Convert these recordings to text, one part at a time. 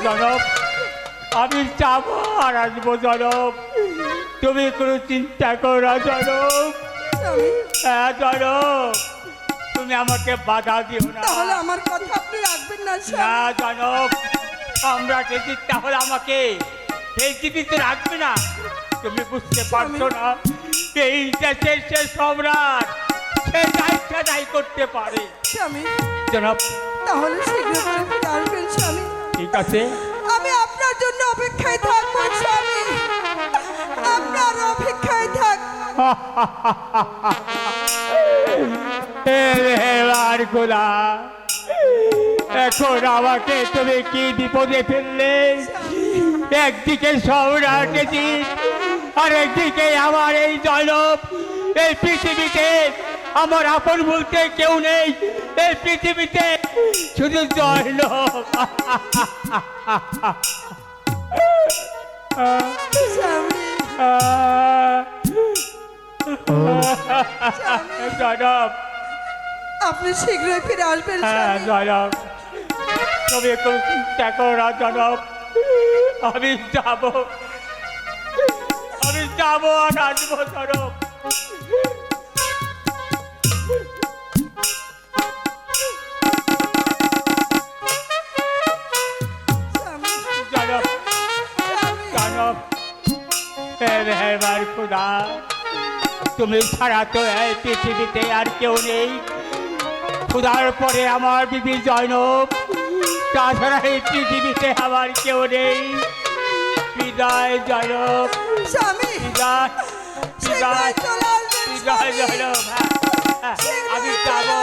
জনক, আমি যাবো আর আসবো জনক, তুমি কোনো চিন্তা করো না জনক। হ্যাঁ জনক, তুমি আমাকে বাধা দিও না। তাহলে আমার কথা আপনি রাখবেন না না জনক, সম্রাট এজিদ তাহলে আমাকে এই জীবিত রাখবে না? তুমি বুঝতে পারছো না, এই দেশের সে সম্রাট, সে দায়িত্ব দায়ী করতে পারে। স্বামী জনাব, তাহলে শীঘ্র করে ফিরে আসবেন স্বামী। ঠিক আছে, আমি আপনার জন্য অপেক্ষায় থাকবো স্বামী, আপনার অপেক্ষায় থাকবো। এখন আমাকে তুমি কি বিপদে ফেললে? একদিকে সম্রাট এজিদ, আর একদিকে আমার এই জনব। এই পৃথিবীতে আমার আপন বলতে কেউ নেই, এই পৃথিবীতে শুধু জনব। জনব, আপনি শীঘ্রই ফিরে আসবেন হ্যাঁ জনব, তুমি একটু চিন্তা করো না জনব, আমি যাবো আর আসবো জনব। জনব, জনব, মেহেরবান খুদা, তুমি ছাড়া তো এই পৃথিবীতে আর কেউ নেই। খুদার পরে আমার বিবি জয়নব, তাছাড়া এই পৃথিবীতে আমার কেউ নেই। বিদায় জয়নব, বিদায়, বিদায়, বিদায় জয়নব। আমি যাবো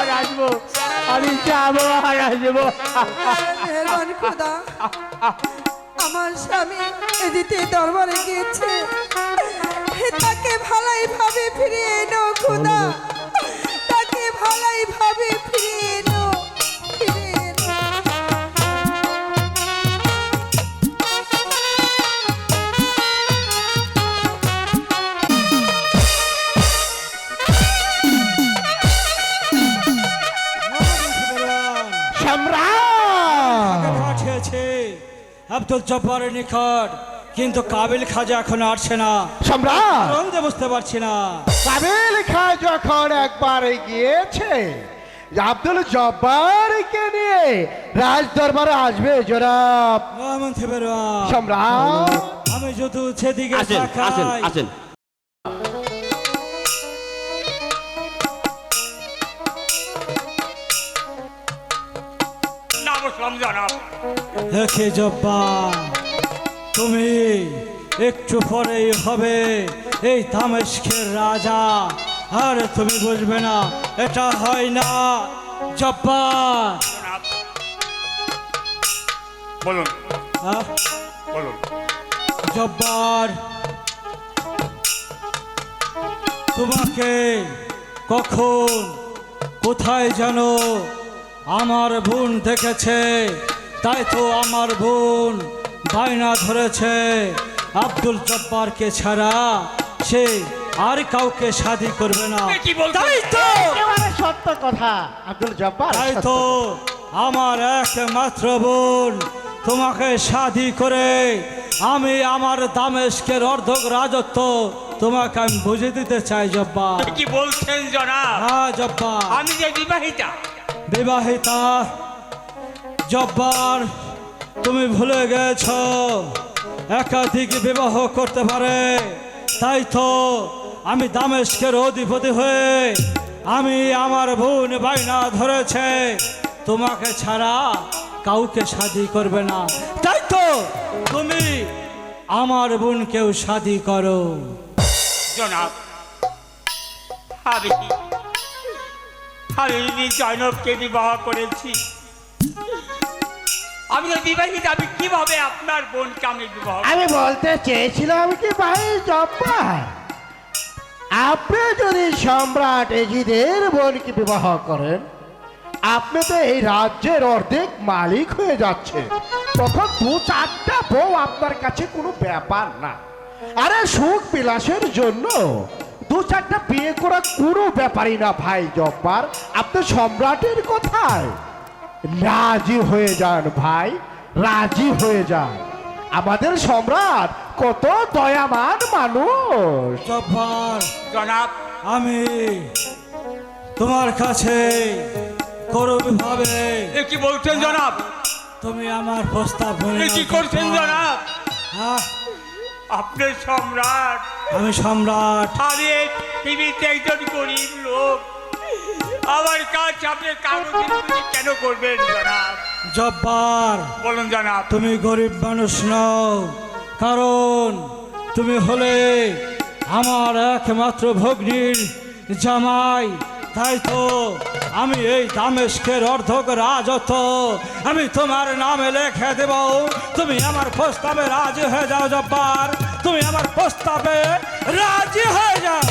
আর আসবো, আমি যাবো আর আসবো। খোদা, আমার স্বামী এদিকে দরবারে গিয়েছে, তাকে ভালাই ভাবে ফিরিয়ে এনো খোদা, তাকে ভালাই ভাবে ফিরিয়ে এনো, ফিরিয়ে এনো। পাঠিয়েছে আব্দুল জব্বারের নিকট, কিন্তু কাবিল খাজা এখন আসছে না। সম্রাট বুঝতে পারছি না। কাবিল খা যখন একবার গিয়েছে, আব্দুল জব্বারকে নিয়ে রাজ দরবারে আসবে জনাব। সম্রাট, আমি যদি সেদিকে আসেন। দেখে জব্বার, তুমি একটু পরেই হবে এই দামেস্কের রাজা, আর তুমি বুঝবে না এটা হয় না। জব্বার বলুন, বলুন জব্বার, তোমাকে কখন কোথায় জানো আমার বোন দেখেছে, তাই তো আমার বোন বায়না ধরেছে আব্দুল জব্বারকে ছাড়া সে আর কাউকে শাদী করবে না। তাই তো সত্য কথা আব্দুল জব্বার, তাই তো আমার একমাত্র বোন তোমাকে শাদী করে আমি আমার দামেস্কের অর্ধক রাজত্ব তোমাকে আমি বুঝে দিতে চাই জব্বার। কি বলছেন জনাব? হ্যাঁ জব্বার, আমি যে বিবাহিতা। জব্বার, তুমি ভুলে গেছ একাধিক বিবাহ করতে পারে, তাই তো আমি দামেস্কের অধিপতি হয়ে আমি আমার বোন বায়না ধরেছে তোমাকে ছাড়া কাউকে শাদী করবে না, তাই তো তুমি আমার বোনকেও শাদী করো। জনাব, আমি জয়নবকে বিবাহ করেছি, আমি তো বিবাহিত, আমি কিভাবে আপনার বোনকে আমি বিবাহ? আমি বলতে চেয়েছিলাম কি ভাই জব্বার, আপনি যদি সম্রাট এজিদের বোনকে বিবাহ করেন, আপনি তো এই রাজ্যের অর্ধেক মালিক হয়ে যাচ্ছে, তখন 2-4টা বউ আপনার কাছে কোনো ব্যাপার না। আরে সুখ বিলাসের জন্য 2-4টা বিয়ে করা কোনো ব্যাপারই না ভাই জব্বার। আপনি সম্রাটের কথায় রাজি হয়ে যান ভাই, রাজি হয়ে যান। আমাদের সম্রাট কত দয়াবান মানুষ। জব্বার, জনাব আমি তোমার কাছে করবিভাবে এ কি বলছেন জনাব? তুমি আমার প্রস্তাব মেনে এ কি নাও, করছেন জব্বার। জনাব? হ্যাঁ, আপনি সম্রাট, আমি সম্রাট। আমি এই পৃথিবীতে একজন গরিব লোক। আমার কাজ আপনি কাগজের তৈরি কেন করবেন জনাব? জব্বার, বলুন জনাব। তুমি গরিব মানুষ নও, কারণ তুমি হলে আমার একমাত্র ভগ্নীর জামাই। তাই তো আমি এই দামেস্কের অর্ধক রাজত্ব আমি তোমার নামে লিখে দেব। তুমি আমার প্রস্তাবে রাজি হয়ে যাও জব্বার, তুমি আমার প্রস্তাবে রাজি হয়ে যাও।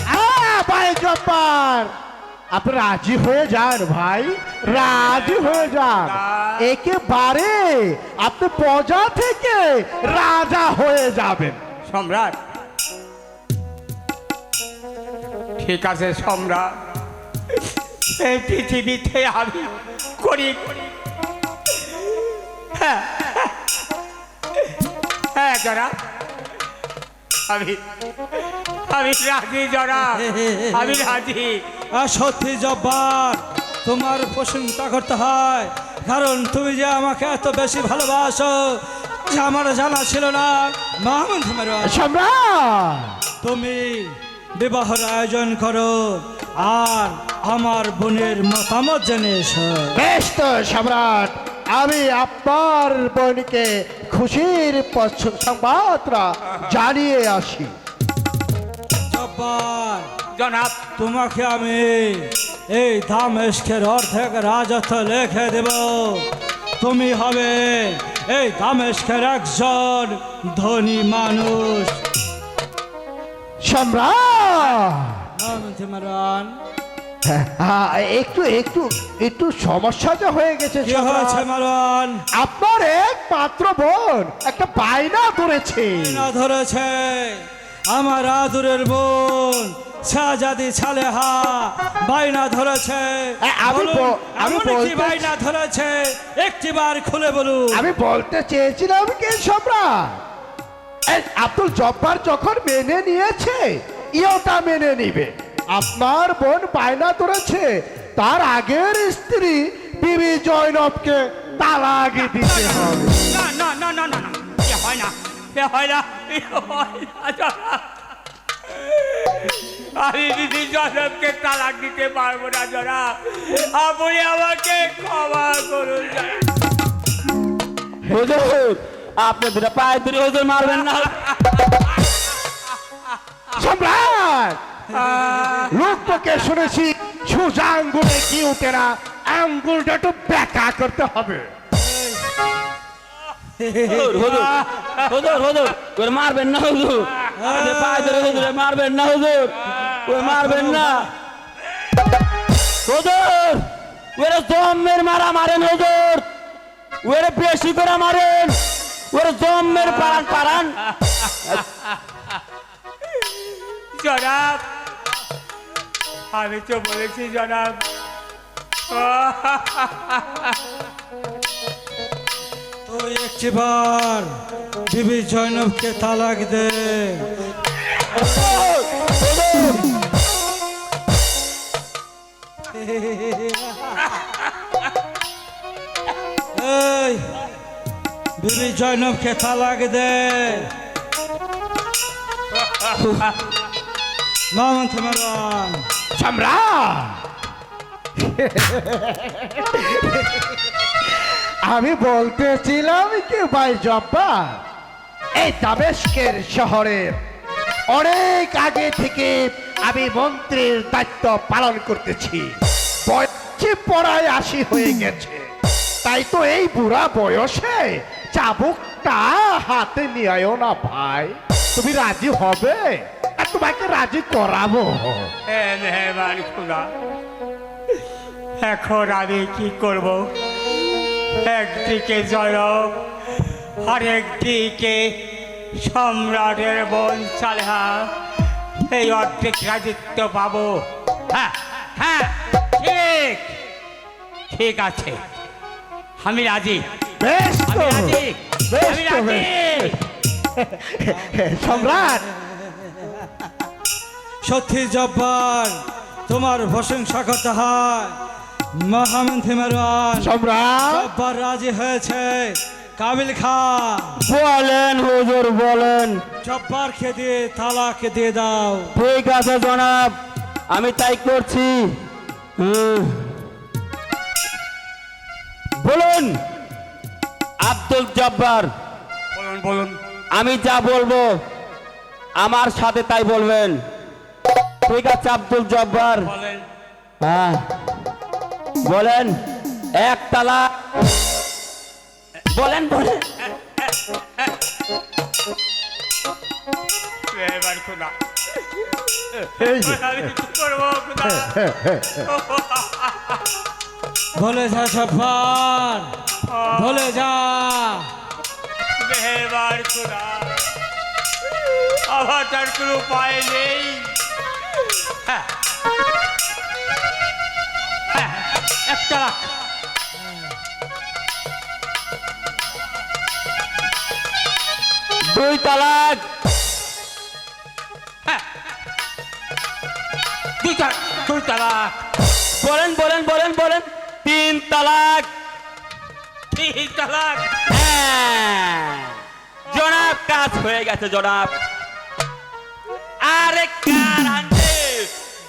ভাই জব্বার, আপনি রাজি হয়ে যান ভাই, রাজি হয়ে যান। একেবারে আপনি প্রজা থেকে রাজা হয়ে যাবেন। সম্রাট, ঠিক আছে সম্রাট, এই পৃথিবীতে আমি গরিব। হ্যাঁ হ্যাঁ জনাব, আমি আমি রাজি জনাব, আমি রাজি। আর সত্যি জব্বার, তোমার প্রশংসা করতে হয়, কারণ তুমি যে আমাকে এত বেশি ভালোবাসো যে আমার জানা ছিল না। মাহমুদ মেরওয়ান, সম্রাট, তুমি বিবাহের আয়োজন করো আর আমার বোনের মতামত জেনে এসো। বেশ তো সম্রাট, আমি আপনার বোনকে খুশির সংবাদটা জানিয়ে আসি। জব্বার, জনাব তোমাকে আমি এই দামেস্কের অর্ধেক রাজত্ব লিখে দেব। তুমি হবে এই দামেস্কের একজন ধনী মানুষ। সম্রাট, মাহমুদ মেরওয়ান, হ্যাঁ, একটু একটু একটু সমস্যা যে হয়ে গেছে কি সম্রাট। হয়েছে মেরওয়ান? আপনার একমাত্র বোন একটা বায়না ধরেছে। না ধরেছে আমার আদুরের বোন শাহজাদি সালেহা বাইনা ধরেছে। বলুন, আমি এমন কি বলতে- বাইনা ধরেছে একটিবার খুলে বলুন। আমি বলতে চেয়েছিলাম কি সম্রাট, এই আব্দুল জব্বার যখন মেনে নিয়েছে ইওটা মেনে নিবে। আপনার বোন বায়না ধরেছে তার আগের স্ত্রী বিবি জয়নবকে তালাক দিতে হবে। না না না না না না, এ হয় না, এ হয় না, এ হয় না জনাব। আমি দিদি জনাবকে তালাক দিতে পারবো না জনাব, আপনি আমাকে ক্ষমা করুন জনাব। হুজুর, আপনি দুটা পায়ে ধরে হুজুর মারবেন না। সম্রাট, লোকটাকে শুনেছি সোজা আঙ্গুলে কি উঠে না, আঙ্গুলটা একটু ব্যাকা করতে হবে। হুজুর হুজুর হুজুর হুজুর ওরে মারবেন না হুজুর, আপনি পায়ে ধরে হুজুর মারবেন না হুজুর, ওরে মারবেন না হুজুর। ওরে জম্মের মারা মারেন হুজুর, ওরে বেশি করে মারেন, ওরে জম্মের পারান পারান। জনাব, আমি তো বলেছি জনাব, তুই একটিবার বিবি জয়নবকে তালাক দে। এই বিবি জয়নবকে তালাক দে। মাহমুদ মেরওয়ান, সম্রাট, আমি বলতেছিলাম কি ভাই জব্বার, এই দামেস্কের শহরের অনেক আগে থেকে আমি মন্ত্রীর দায়িত্ব পালন করতেছি। বয়সে পড়ায় 80 হয়ে গেছে, তাই তো এই বুড়া বয়সে চাবুকটা হাতে নিয়েও না ভাই। তুমি রাজি হবে? আর তোমাকে রাজি করাবো। মেহমান খুদা, এখন আমি কি করব? একদিকে জয়নব আর একদিকে সম্রাটের বোন সালেহা, এই অর্ধেক রাজত্ব পাবো। হ্যাঁ হ্যাঁ, ঠিক ঠিক আছে, আমি রাজি, বেশ তো, আমি রাজি, বেশ আমি তো, রাজি। সম্রাট সত্যি জব্বার, তোমার প্রশংসা করতে হয়। মহামন্ত্রী মারওয়ান সম্রাট জব্বার রাজি হয়েছে। কাবিল খান, বলেন হুজুর বলেন। জব্বারকে দিয়ে তালাক দিয়ে দাও। ঠিক আছে জনাব, আমি তাই করছি। বলুন আব্দুল জব্বার, বলুন বলুন। আমি যা বলবো আমার সাথে তাই বলবেন। ঠিক আছে আব্দুল জব্বার, বলেন। হ্যাঁ বলেন। এক তালাক বলেন বলেন। এবার খোদা, এই যে, আমি কি করবো খোদা? বলে যা জব্বার, বলে যা। এবার খোদা, আমার তার কোনো উপায় নেই। হ্যাঁ, হ্যাঁ, একটা দুই তালাক দুই তালাক, বলেন বলেন বলেন বলেন। তিন তালাক। তিন তালাক। হ্যাঁ, জনাব কাজ হয়ে গেছে জনাব। আরে কার আনছে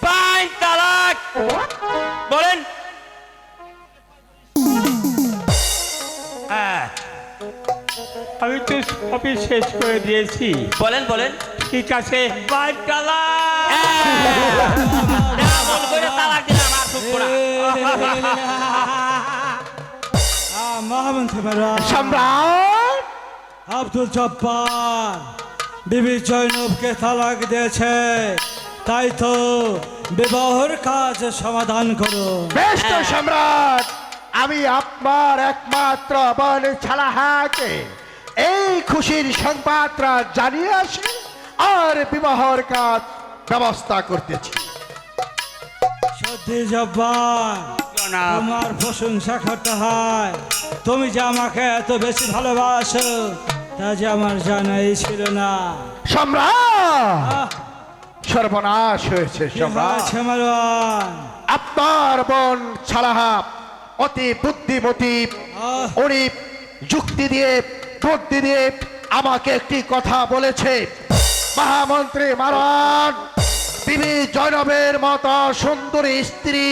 পাঁচ তালাক। বলেন। হ্যাঁ, আমি তো সবই শেষ করে দিয়েছি। বলেন বলেন। ঠিক আছে, পাঁচ তালাক। বলবো না তালাক দিলাম আর চুপ করা। মহামন্ত্রী মারওয়ান সম্রাট আব্দুল জব্বার বিবি জৈনবকে তালাক দিয়েছে, তাই তো বিবাহের কাজ সমাধান করো। বেশ তো সম্রাট, আমি আপনার একমাত্র বোন ছালাহাকে এই খুশির সংবাদটা জানিয়ে আসি আর বিবাহের কাজ ব্যবস্থা করতেছি। সত্যি জব্বার, জনাব, তোমার প্রশংসা করতে হয়। তুমি যে আমাকে এত বেশি ভালোবাসো তা যে আমার জানাই ছিল না। সম্রাট আহ, সর্বনাশ হয়েছে কি সম্রাট। হয়েছে মারওয়ান? আপনার বোন ছালাহা অতি বুদ্ধিমতী, আহ, উনি যুক্তি দিয়ে বুদ্ধি দিয়ে আমাকে একটি কথা বলেছে। মহামন্ত্রী মারওয়ান বিবি জৈনবের মতো সুন্দরী স্ত্রী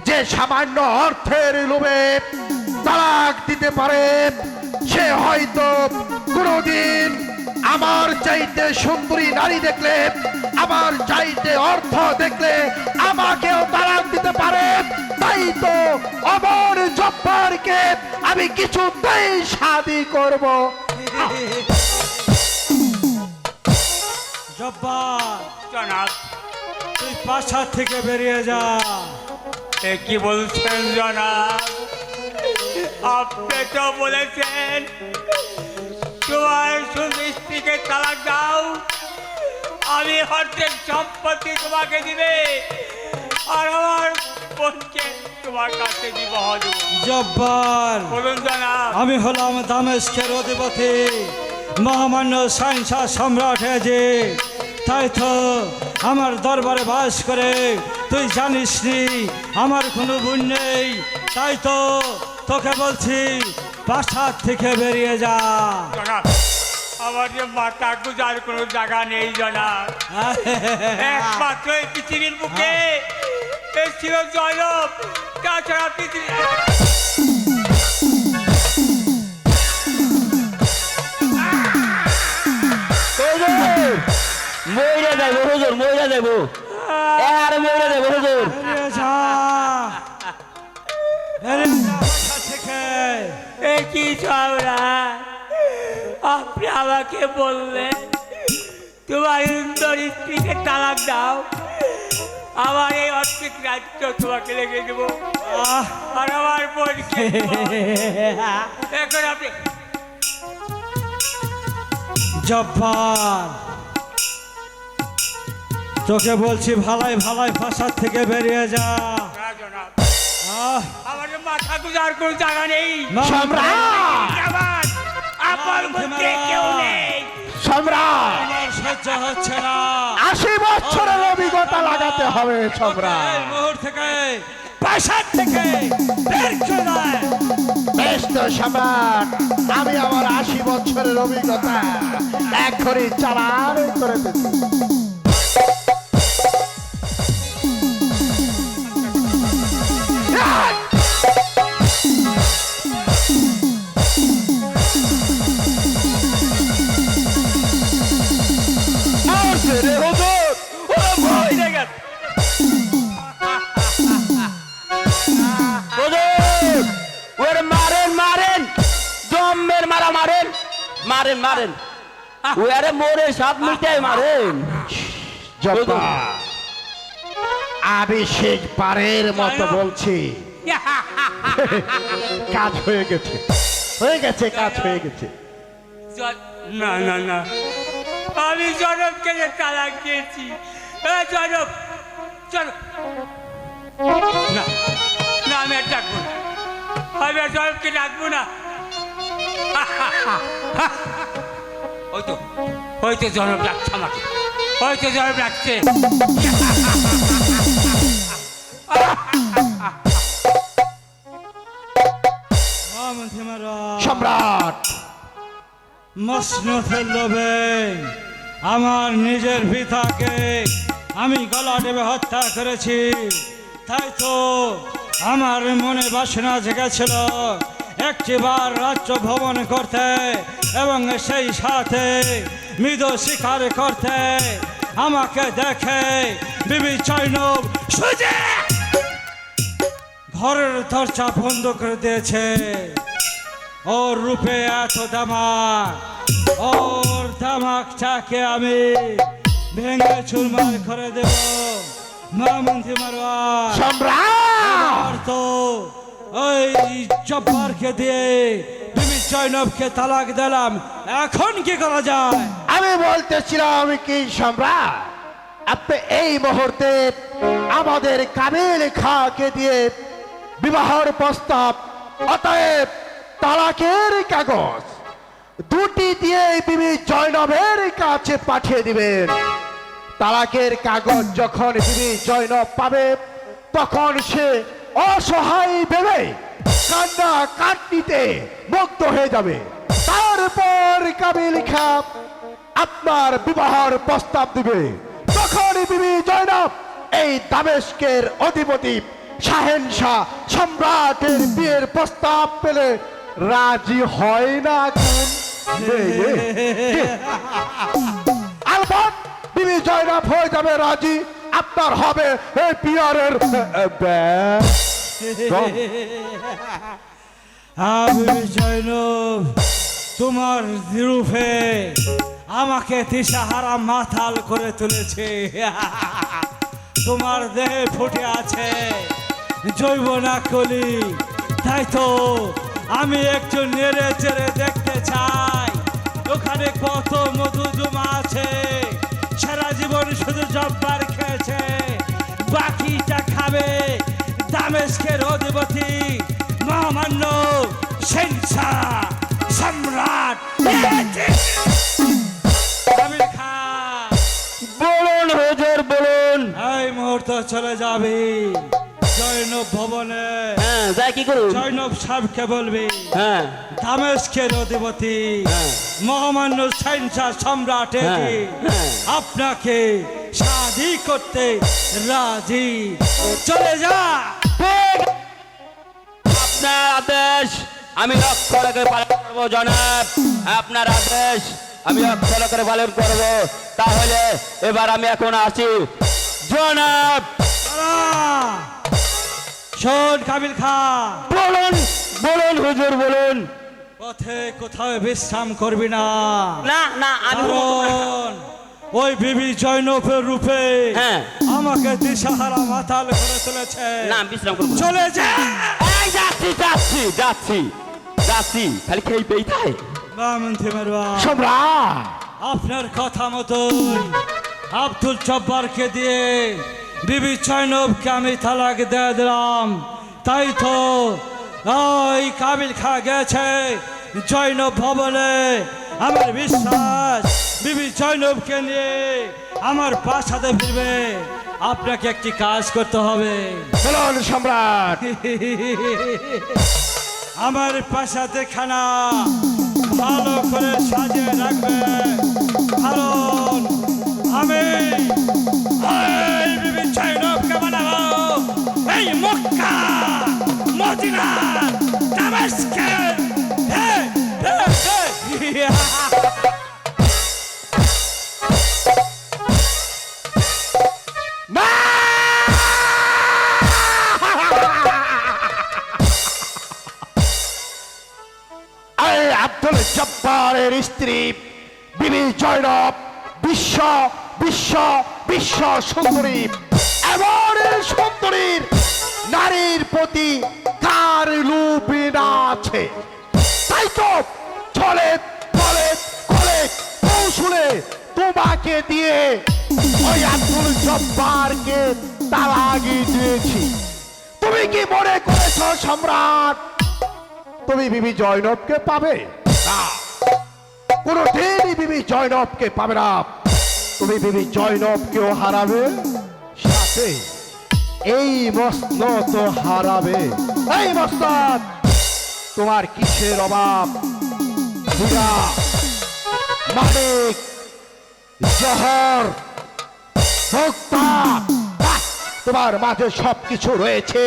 যে সামান্য অর্থের লোভে তালাক দিতে পারে, সে হয়তো কোনোদিন আমার চাইতে সুন্দরী নারী দেখলে, আমার চাইতে অর্থ দেখলে আমাকেও তালাক দিতে পারে। তাই তো অমর জব্বারকে আমি কিছুতেই শাদি করব। জব্বার, জনাব, তুই প্রাসাদ থেকে বেরিয়ে যা। এ কি বলছেন জনাব? আপনি তো বলেছেন তোমার সুন্দর স্ত্রীকে তালাক দাও, আমি অর্ধেক সম্পত্তি তোমাকে দিবে আর আমার বোনকে তোমার কাছে বিবাহ দেব। জব্বার, বলুন জনাব। আমি হলাম দামেস্কের অধিপতি, মহামান্য সাইন্সা সম্রাট যে, তাই তো আমার দরবারে বাস করে তুই জানিস নি আমার কোনো গুণ নেই। তাই তো তোকে বলছি প্রাসাদ থেকে বেরিয়ে যা। জনাব, আমার যে মাথা গুজার কোনো জায়গা নেই জনাব। একমাত্র এই পৃথিবীর বুকে এই ছিল জয়নব, তাছাড়া পৃথিবী। মইরা যাবো হুজুর, মইরা যাবো, আর মইরা যাবো হুজুর। বেরিয়ে যা, বেরিয়ে যা প্রাসাদ থেকে। এ কি ঝগড়া? আপনি আমাকে বললেন তোমার সুন্দর স্ত্রীকে তালাক দাও, আমার এই অর্ধেক রাজ্য তোমাকে লেগে দেবো আহ, আর আমার বোনকে এখন আপনি জব্বার, তোকে বলছি ভালাই ভালাই প্রাসাদ থেকে বেরিয়ে যা। না জনাব, আহ, আমার মাথা গুজার কোনো জায়গা নেই। সম্রাট আমার আপন বলতে কেউ নেই। সম্রাট আমার সহ্য হচ্ছে না 80 বছরের অভিজ্ঞতা লাগাতে হবে সম্রাট। এই মুহূর্ত থেকে প্রাসাদ থেকে বের করে দেয়। বেশ তো সম্রাট, আমি আমার 80 বছরের অভিজ্ঞতা এক্ষুনি চালান করে দিচ্ছি। মারছে রে হুজুর, ওরা ভয় দেখে। হুজুর, ওরে মারেন মারেন, জম্মের মারা মারেন, মারেন মারেন, ওরে মোরে সাত মিটাই মারেন। জব্বা, আমি শেষবারের মতো বলছি, কাজ হয়ে গেছে, হয়ে গেছে, কাজ হয়ে গেছে। না না না, আমি জনককে যে তালাক দিয়েছি। জনক, জনক, না না, আমি আর ডাকবো না, আমি আর জনককে ডাকবো না। হয়তো হয়তো জনক ডাকছে আমাকে, হয়তো জনক ডাকছে। মহামন্ত্রী মহারাজ, সম্রাট মসনদের লোভে আমার নিজের পিতাকে আমি গলা টেপে হত্যা করেছি। তাই তো আমার মনে বাসনা জেগেছিল একটিবার রাজ্য ভ্রমণ করতে এবং সেই সাথে মৃদ শিকার করতে। আমাকে দেখে বিবি চৈনব সুজে ঘরের দরজা বন্ধ করে দিয়েছে। ওর রূপে এত দামাক, ওর দামাকটাকে আমি ভেঙে চুরমার করে দেব। মহামন্ত্রী মারওয়ার, সম্রাট তো ওই জব্বারকে দিয়ে বিবি জৈনবকে তালাক দিলাম, এখন কি করা যায়? আমি বলতেছিলাম কি সম্রাট, আপনি এই মুহূর্তে আমাদের কামিল খাকে দিয়ে বিবাহের প্রস্তাব, অতএব তালাকের কাগজ দুটি দিয়ে বিবি জয়নবের কাছে পাঠিয়ে দিবেন। তালাকের কাগজ যখন বিবি জয়নব পাবে তখন সে অসহায় ভেবে কান্না কাটনিতে মুক্ত হয়ে যাবে। তারপর কাবিল খা আপনার বিবাহের প্রস্তাব দিবে। তখন বিবি জয়নব এই দামেস্কের অধিপতি শাহেনশাহ সম্রাটের বিয়ের প্রস্তাব পেলে রাজি হয় না কোন? আলবৎ বিবি জয়নব হয়ে যাবে রাজি, আপনার হবে এই পিয়ারের বিবি জৈনব, তোমার রূপে আমাকে দিশাহারা মাতাল করে তুলেছে। তোমার দেহে ফুটে আছে জৈবনা কলি, তাই তো আমি একটু নেড়ে চেড়ে দেখতে চাই ওখানে কত মধু জমা আছে। সারা জীবন শুধু জব্বার খেয়েছে, বাকিটা খাবে দামেস্কের অধিপতি মহামান্য শেরশাহ সম্রাট আমির খান। বলুন হুজুর বলুন। এই মুহূর্তে চলে যাবি জৈনব ভবনে। হ্যাঁ, যাই কি করুন? জৈনব সাহেবকে বলবি হ্যাঁ দামেস্কের অধিপতি মহামান্য শেরশাহ সম্রাট হ্যাঁ, হ্যাঁ। আপনাকে শাদি করতে রাজি। চলে যা। আপনার আদেশ আমি অক্ষর করে পালন করবো জনাব, আপনার আদেশ আমি অক্ষর করে পালন করব। তাহলে এবার আমি এখন আসি জনাব। শোন কাবিল খান, বলুন বলুন হুজুর বলুন। পথে কোথাও বিশ্রাম করবি না, না না আমি কারণ ওই বিবি জৈনবের রূপে হ্যাঁ। আমাকে দিশাহারা মাতাল করে তুলেছে। না আমি বিশ্রাম করবো না। চলে যা। এই যাচ্ছি যাচ্ছি যাচ্ছি যাচ্ছি, খালি খেয়ে পেয়ে থাকে। মহামন্ত্রী মারওয়ার, সম্রাট আপনার কথা মতো আব্দুল জব্বারকে দিয়ে বিবি জৈনবকে আমি তালাক দিয়ে দিলাম। তাই তো ওই কাবিল খা গেছে জৈনব ভবনে। আমার বিশ্বাস বিবি জৈনবকে নিয়ে আমার প্রাসাদে ফিরবে। আপনাকে একটি কাজ করতে হবে। চলুন সম্রাট। আমার প্রাসাদে খানা ভালো করে সাজিয়ে রাখবে, কারণ আমি এই বিবি জৈনবকে বানাবো এই মক্কা মদিনা দামেস্কে। না! এই আব্দুল জব্বারের স্ত্রী বিবি জয়নব বিশ্ব বিশ্ব বিশ্ব সুন্দরী। এমন এই সুন্দরীর নারীর প্রতি কার লোভ না আছে? তাই তো চলে চলে চলে কৌশলে তোমাকে দিয়ে ওই আব্দুল জব্বারকে তালাক দিয়েছি। তুমি কি মনে করেছ সম্রাট তুমি বিবি জয়নবকে পাবে? না, কোনো দিনই বিবি জয়নবকে পাবে না। তুমি বিবি জয়নবকেও হারাবে, সাথে এই মসনদ তো হারাবে। এই মসনদ তোমার কিসের অভাব? হীরা, মানিক, জহর, মুক্তা, বাহ, তোমার মাঝে সবকিছু রয়েছে,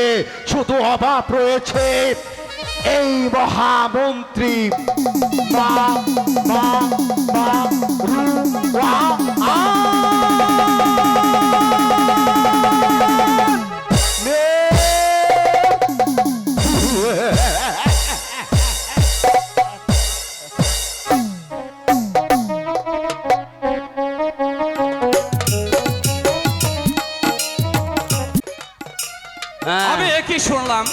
শুধু অভাব রয়েছে এই মহামন্ত্রী মা মা মা রু ওয়া আ নে। আমি একই শুনলাম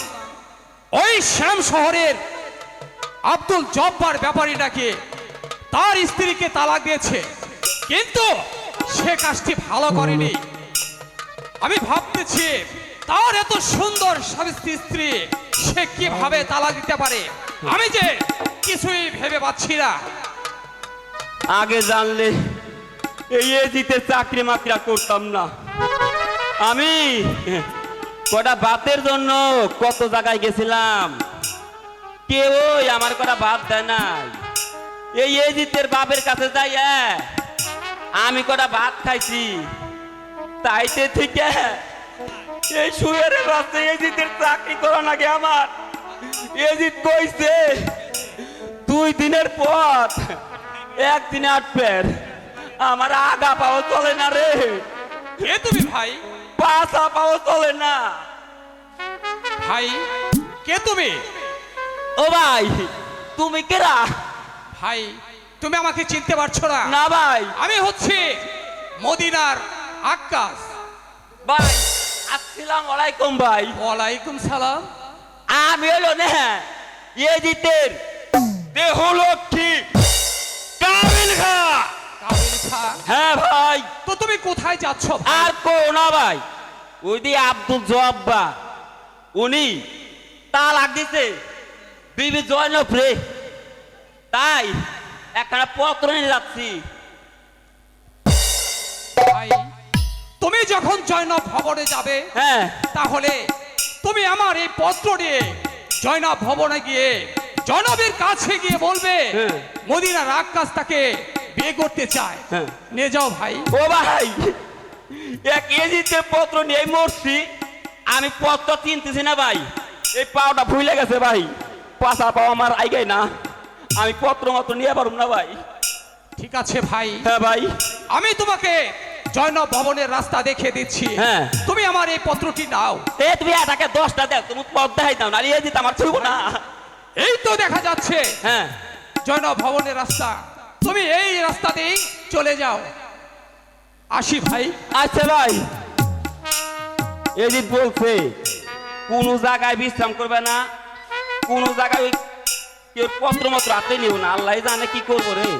ওই শ্যাম শহরের আব্দুল জব্বার ব্যাপারীটাকে তার স্ত্রীকে তালাক দিয়েছে, কিন্তু সে কাজটি ভালো করেনি। আমি ভাবতেছি তার এত সুন্দর স্বামী স্ত্রী সে কিভাবে তালাক দিতে পারে, আমি যে কিছুই ভেবে পাচ্ছি না। আগে জানলে এই এজিতে চাকরি মাকরি করতাম না। আমি কটা ভাতের জন্য কত জায়গায় গেছিলাম, কেউই আমার কটা ভাত দেয় নাই। এই এজিতের বাপের কাছে যাই আমি কটা ভাত খাইছি। তাইতে থেকে এই শুয়ের রাস্তায় এজিতের চাকরি করা নাকি আমার। এজিত কইছে 2 দিনের পথ 1 দিনে 8 পের। আমার আগা পাও চলে না রে, কে তুমি ভাই? পাছা পাও চলে না। ভাই কে তুমি? ও ভাই তুমি কেরা? ভাই তুমি আমাকে চিনতে পারছো না? না ভাই। আমি হচ্ছি মদিনার আক্কাস। ভাই আসসালামু আলাইকুম ভাই। ওয়ালাইকুম সালাম। আমি হলো না এজিতের দেহলক্ষ্মী কাবিল খা। কাবিল খা? হ্যাঁ ভাই। তো তুমি কোথায় যাচ্ছ ভাই? আর কো না ভাই, ওই দি আব্দুল জব্বার উনি তালাক দিতে বিবি জয়নব রে, তাই একটা পত্র নিয়ে যাচ্ছি। ভাই তুমি যখন জয়নব ভবনে যাবে, হ্যাঁ তাহলে তুমি আমার এই পত্র নিয়ে জয়নব ভবনে গিয়ে জয়নবের কাছে গিয়ে বলবে হ্যাঁ। মদিনার আক্কাস তাকে বিয়ে করতে চায়। হ্যাঁ। নিয়ে যাও ভাই। ও ভাই এক এজিতে পত্র নিয়ে মরছি, আমি পত্র চিনতেছি না ভাই। এই পাওটা ভুলে গেছে ভাই, পাশা পাও আমার আইগাই না, আমি পত্র মতো নিয়ে পারুম না ভাই। ঠিক আছে ভাই, হ্যাঁ ভাই। আমি তোমাকে জয়নব ভবনের রাস্তা দেখিয়ে দিচ্ছি। হ্যাঁ। তুমি আমার এই পত্রটি নাও। এ তুমি এটাকে 10টা দেও, তুমি পথ দেখাই দাও না, এজিত আমার ছুব না। এই তো দেখা যাচ্ছে হ্যাঁ জয়নব ভবনের রাস্তা, তুমি এই রাস্তা দিয়ে চলে যাও। আসি ভাই। আচ্ছা ভাই। এজিত বলছে কোন জায়গায় বিশ্রাম করবে না, কোন জায়গায় ওই কেউ পত্র মতো হাতে নিও না, আল্লাহ জানে কি করবো রে।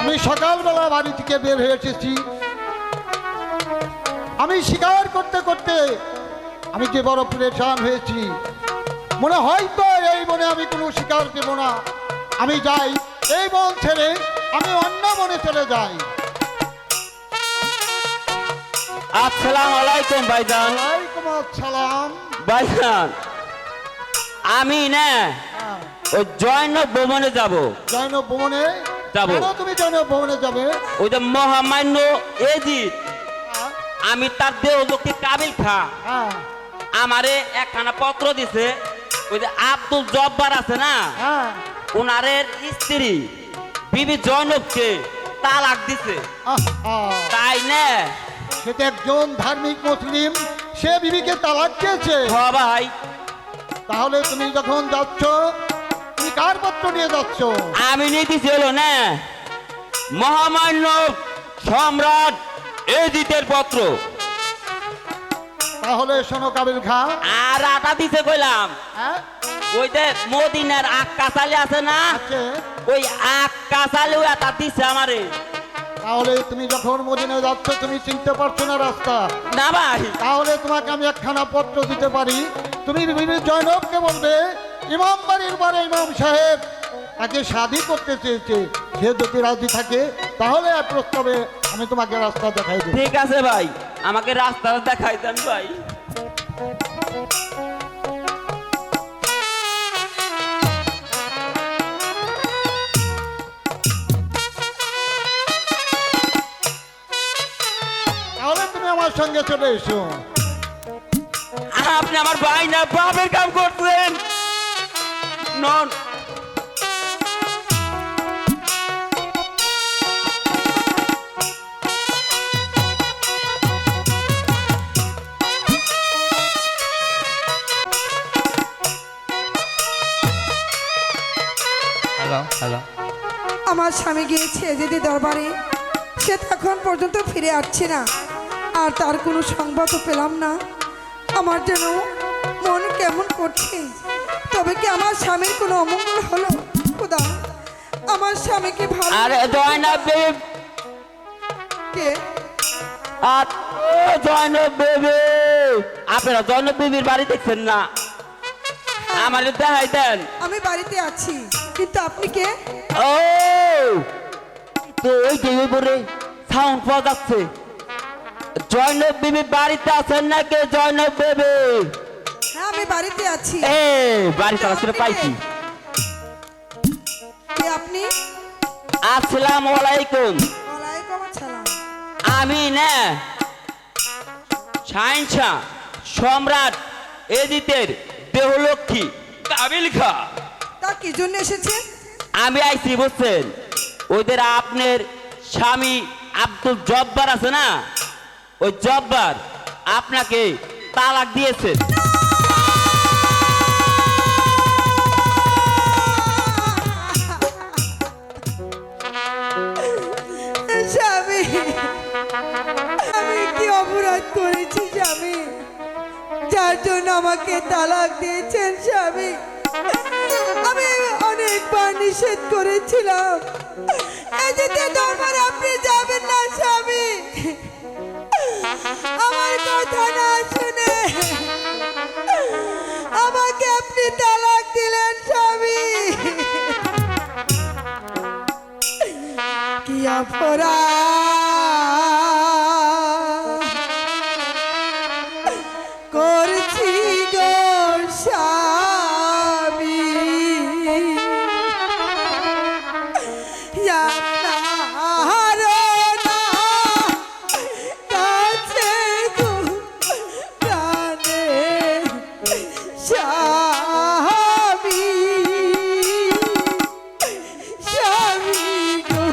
আমি সকালবেলা বাড়ি থেকে বের হয়ে এসেছি। আমি শিকার করতে করতে আমি যে বড় পরেশান হয়েছি। মনে হয়তো এই বনে আমি কোনো শিকার দেব না। আমি যাই, এই বন ছেড়ে আমি অন্য বনে চলে যাই। আসসালামু আলাইকুম ভাইজান। ওয়ালাইকুম আসসালাম। ভাইজান, আমি না ওই জয়নব ভবনে যাব। জৈনব ভবনে যাবো। কেন তুমি জৈনব ভবনে যাবে? ওই যে মহামান্য এজিদ, হ্যাঁ, আমি তার দেহলোককে কাবিল খা হ্যাঁ, আমারে একখানা পত্র দিছে। ওই যে আব্দুল জব্বার আছে না, হ্যাঁ। ওনারের স্ত্রী বিবি জয়নবকে তালাক দিছে। তাই না? সে তো একজন ধার্মিক মুসলিম, সে বিবিকে তালাক দিয়েছে। হ ভাই, তাহলে তুমি যখন যাচ্ছ, তুমি কার পত্র নিয়ে যাচ্ছ? আমি নিতেছি হলো না মহামান্য সম্রাট এজিতের পত্র। তাহলে শোনো কাবিল খা, আর আটা দিছে কইলাম হ্যাঁ, ওই যে মদিনার আক্কা চালে আছে না, আছে। ওই আক্কা চালেও এটা দিছে আমারে। তাহলে তুমি যখন মদিনায় যাচ্ছ, তুমি চিনতে পারছো না রাস্তা। না ভাই, তাহলে তোমাকে আমি একখানা পত্র দিতে পারি। তুমি বিবি জয়নবকে বলবে, ইমাম বাড়ির পরে ইমাম সাহেব তাকে শাদী করতে চেয়েছে। সে যদি রাজি থাকে তাহলে আর প্রস্তাবে আমি তোমাকে রাস্তা দেখাই দেবো। ঠিক আছে ভাই, আমাকে রাস্তাটা দেখাই দেন ভাই। তাহলে তুমি আমার সঙ্গে চলে এসো। আপনি আমার ভাই না বাপের কাম করছেন। নন আমার স্বামী গিয়েছে যদি দরবারে, সে তো এখন পর্যন্ত ফিরে আসছে না, আর তার কোনো সংবাদও পেলাম না। আমার যেন মন কেমন করছে। তবে কি আমার স্বামীর কোনো অমঙ্গল হলো? খোদা, আমার স্বামীকে ভালো আরে জয়নব বেবি, কে? আর ও জয়নব বেবি, আপনারা জয়নব বেবির বাড়ি দেখছেন না? আমার দেখাই দেন। আমি বাড়িতে আছি, কিন্তু আপনি কে? ও তো ওই যে উপরে সাউন্ড পাওয়া যাচ্ছে। জয়নব বেবি বাড়িতে আছেন নাকি? জয়নব বেবি, হ্যাঁ আমি বাড়িতে আছি। এ বাড়িতে আসলে পাইছি। কে আপনি? আসসালামু আলাইকুম। ওয়ালাইকুম আসসালাম। আমি না শাহিনশাহ সম্রাট এজিতের দেহলক্ষ্মী কাবিল খা। তা কি জন্য এসেছেন? আমি আইছি বুঝছেন, ওদের আপনার স্বামী আব্দুল জব্বার আছে না, ওই জব্বার আপনাকে তালাক দিয়েছে। স্বামী, আমি কি অপরাধ করেছি স্বামী, যার জন্য আমাকে তালাক দিয়েছেন স্বামী? আমি অনেকবার নিষেধ করেছিলাম এদিকে দরবারে আপনি যাবেন না স্বামী। আমার কথা না শুনে আমাকে আপনি তালাক দিলেন স্বামী। কি অপরাধ করছি গো স্বামী, আপনার না কাছে গো প্রাণে স্বামী, স্বামী গো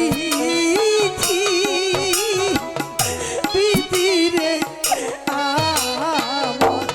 বিধি বিধি রে আমার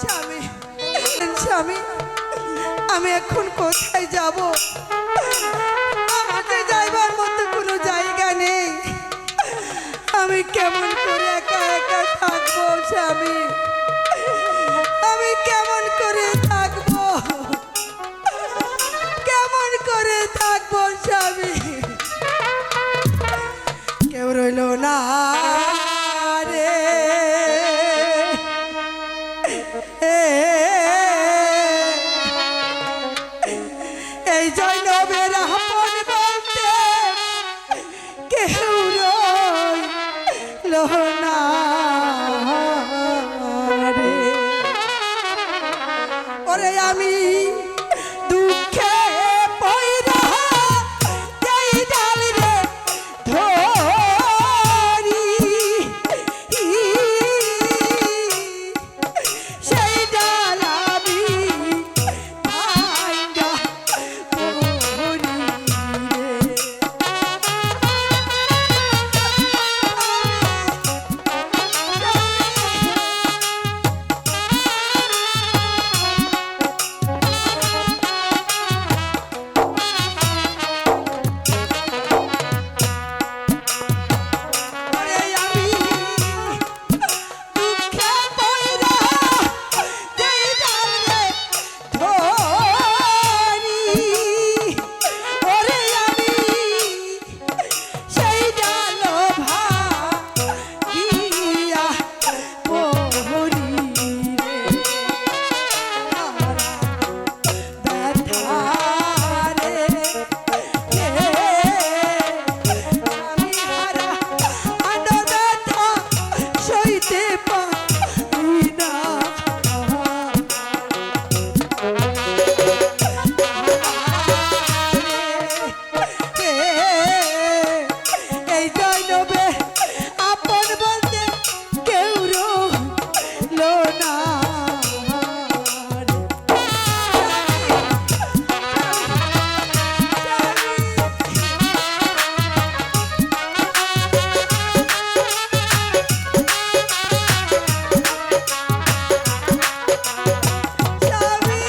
স্বামী স্বামী আমি এখন কোথায় যাব আমাকে যাইবার মতো কোনো জায়গা নেই আমি কেমন করে একা একা থাকবো স্বামী আমি কেমন করে থাকবো কেমন করে থাকবো স্বামী কেউ রইল না রে এই জৈনবের আপন বলতে কেউ রইল না রে ওরে আমি দুঃখে পইরা যেই ডাল রে ধরি সেই ডাল আমি ভাঙ্গা পড়ি রে ওরে আমি দুঃখে পইরা যেই ডাল রে ধরি ওরে আমি সেই ডাল ভাঙ্গিয়া পড়ি রে ব্যথা রে আমি হারা আন্ড ব্যথা সইতে পারি না এই জৈনবে আপন বলতে কেউ রইল না স্বামী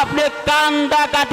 আপনি কান্দা কাটি